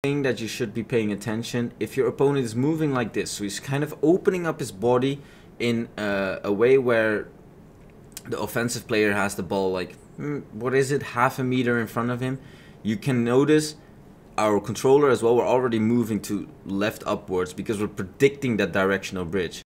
thing that you should be paying attention. If your opponent is moving like this, so he's kind of opening up his body in a way where the offensive player has the ball like, what is it, half a meter in front of him, you can notice our controller as well, we're already moving to left upwards because we're predicting that directional bridge.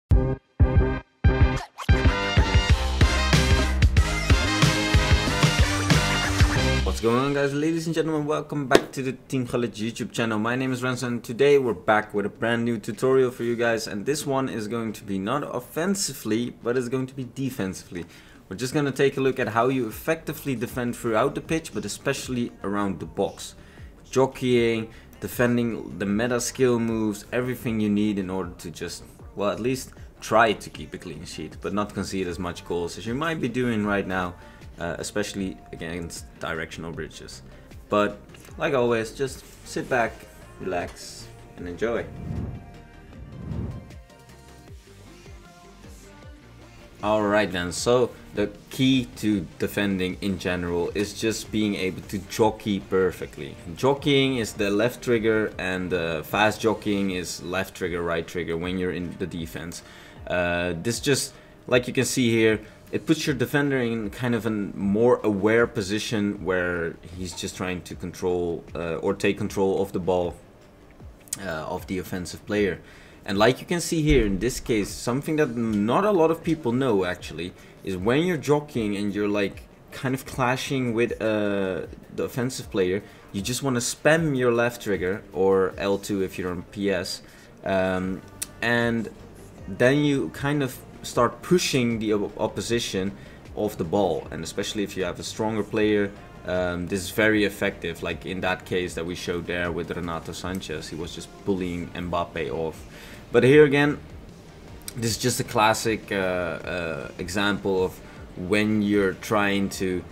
What's going on, guys? Ladies and gentlemen, welcome back to the Team Gullit YouTube channel. My name is Renzo and today we're back with a brand new tutorial for you guys, and this one is going to be not offensively but it's going to be defensively. We're just going to take a look at how you effectively defend throughout the pitch, but especially around the box. Jockeying, defending, the meta skill moves, everything you need in order to just, well, at least try to keep a clean sheet, but not concede as much goals as you might be doing right now, especially against directional bridges. But like always, just sit back, relax, and enjoy. Alright then, so the key to defending in general is just being able to jockey perfectly. Jockeying is the left trigger and fast jockeying is left trigger, right trigger when you're in the defense. This just, like you can see here, it puts your defender in kind of a more aware position where he's just trying to control or take control of the ball of the offensive player. And like you can see here in this case, something that not a lot of people know actually is when you're jockeying and you're like kind of clashing with the offensive player, you just want to spam your left trigger or L2 if you're on PS, and then you kind of start pushing the opposition off the ball. And especially if you have a stronger player, this is very effective, like in that case that we showed there with Renato Sanchez. He was just bullying Mbappe off. But here again, this is just a classic example of when you're trying to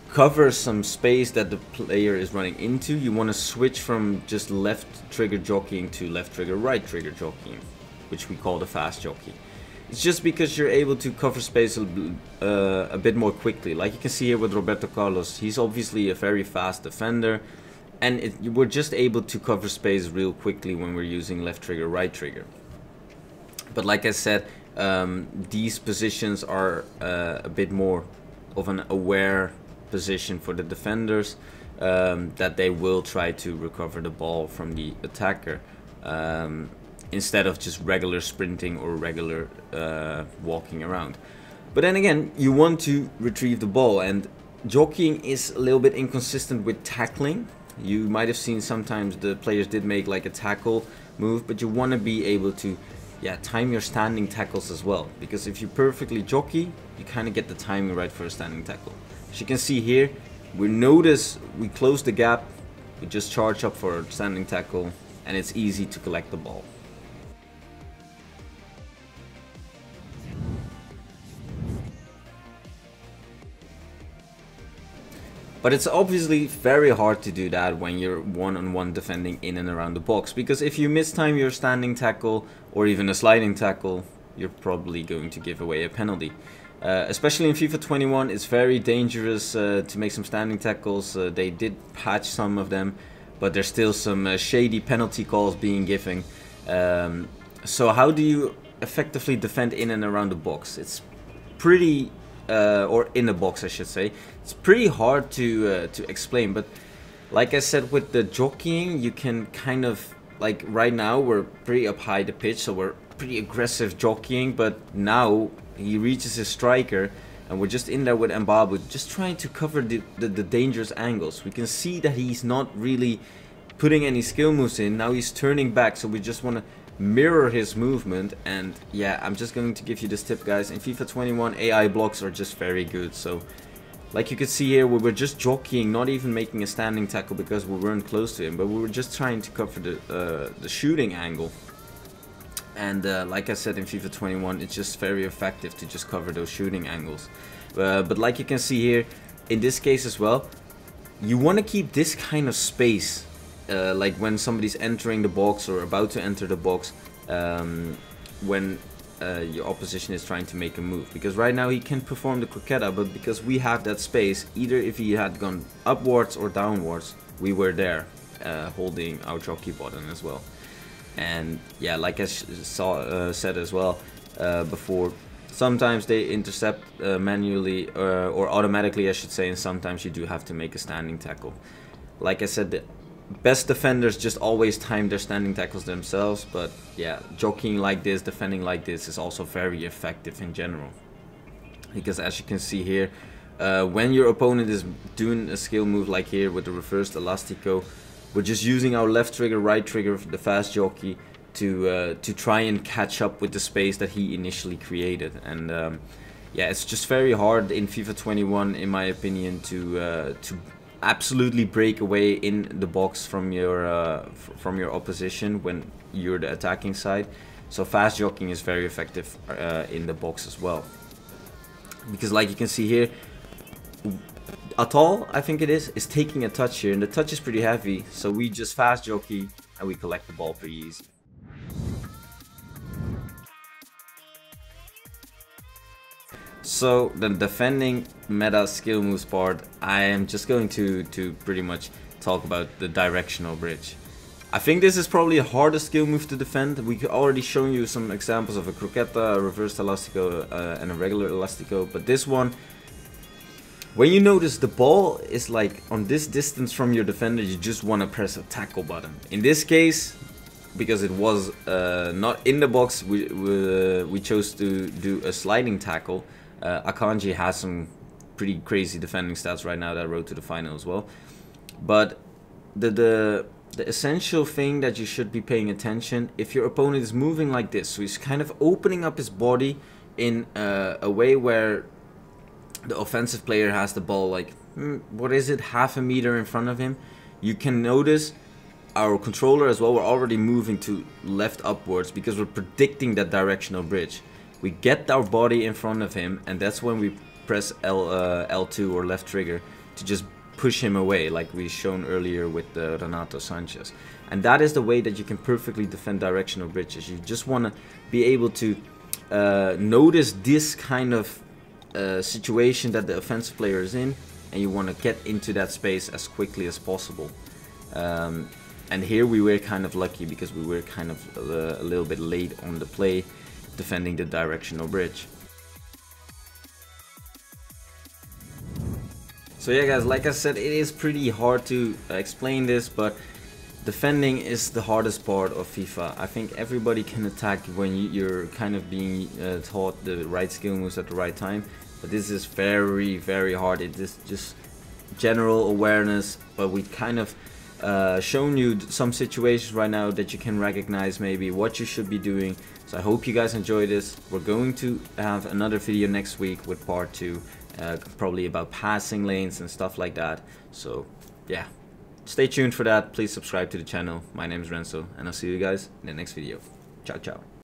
cover some space that the player is running into, you want to switch from just left trigger jockeying to left trigger right trigger jockeying, which we call the fast jockey. It's just because you're able to cover space a bit more quickly. Like you can see here with Roberto Carlos, he's obviously a very fast defender, and we're just able to cover space real quickly when we're using left trigger, right trigger. But like I said, these positions are a bit more of an aware position for the defenders, that they will try to recover the ball from the attacker, instead of just regular sprinting or regular walking around. But then again, you want to retrieve the ball, and jockeying is a little bit inconsistent with tackling. You might have seen sometimes the players did make like a tackle move, but you want to be able to time your standing tackles as well, because if you perfectly jockey, you kind of get the timing right for a standing tackle. As you can see here, we notice we close the gap, we just charge up for a standing tackle, and it's easy to collect the ball. But it's obviously very hard to do that when you're one-on-one defending in and around the box, because if you mistime your standing tackle or even a sliding tackle, you're probably going to give away a penalty. Especially in FIFA 21, it's very dangerous to make some standing tackles. They did patch some of them, but there's still some shady penalty calls being given. So how do you effectively defend in and around the box? It's pretty... or in the box I should say. It's pretty hard to explain, but like I said, with the jockeying you can kind of, like right now we're pretty up high the pitch, so we're pretty aggressive jockeying, but now he reaches his striker and we're just in there with Mbappe just trying to cover the dangerous angles. We can see that he's not really putting any skill moves in. Now he's turning back, so we just want to mirror his movement. And yeah, I'm just going to give you this tip, guys. In FIFA 21, AI blocks are just very good. So like you can see here, we were just jockeying, not even making a standing tackle because we weren't close to him, but we were just trying to cover the shooting angle. And like I said, in FIFA 21, it's just very effective to just cover those shooting angles. But like you can see here, in this case as well, you want to keep this kind of space. Like when somebody's entering the box or about to enter the box, when your opposition is trying to make a move, because right now he can perform the croqueta, but because we have that space, either if he had gone upwards or downwards, we were there. holding our jockey button as well. And yeah, like I said as well before, sometimes they intercept manually or automatically, I should say, and sometimes you do have to make a standing tackle. Like I said, the best defenders just always time their standing tackles themselves, but yeah, jockeying like this, defending like this is also very effective in general. Because as you can see here, when your opponent is doing a skill move like here with the reversed elastico, we're just using our left trigger, right trigger, the fast jockey, to try and catch up with the space that he initially created. And yeah, it's just very hard in FIFA 21, in my opinion, to absolutely break away in the box from your opposition when you're the attacking side. So fast jockeying is very effective in the box as well. Because like you can see here, Atal, I think it is taking a touch here, and the touch is pretty heavy, so we just fast jockey and we collect the ball pretty easy. So the defending meta skill moves part, I am just going to pretty much talk about the directional bridge. I think this is probably the hardest skill move to defend. We could already shown you some examples of a croqueta, a reversed elastico, and a regular elastico, but this one, when you notice the ball is like on this distance from your defender, you just want to press a tackle button. In this case, because it was not in the box, we chose to do a sliding tackle. Akanji has some pretty crazy defending stats right now that road to the final as well. But the essential thing that you should be paying attention, if your opponent is moving like this, so he's kind of opening up his body in a way where the offensive player has the ball like, what is it, half a meter in front of him, you can notice our controller as well, we're already moving to left upwards because we're predicting that directional bridge. We get our body in front of him, and that's when we press L2 or left trigger to just push him away, like we shown earlier with Renato Sanchez. And that is the way that you can perfectly defend directional bridges. You just want to be able to notice this kind of situation that the offensive player is in, and you want to get into that space as quickly as possible. And here we were kind of lucky because we were kind of a little bit late on the play defending the directional bridge. So yeah guys, like I said, it is pretty hard to explain this, but defending is the hardest part of FIFA. I think everybody can attack when you're kind of being taught the right skill moves at the right time, but this is very, very hard. It is just general awareness, but we kind of shown you some situations right now that you can recognize maybe what you should be doing. So I hope you guys enjoy this. We're going to have another video next week with part 2, probably about passing lanes and stuff like that. So yeah, stay tuned for that. Please subscribe to the channel. My name is Renzo, and I'll see you guys in the next video. Ciao, ciao.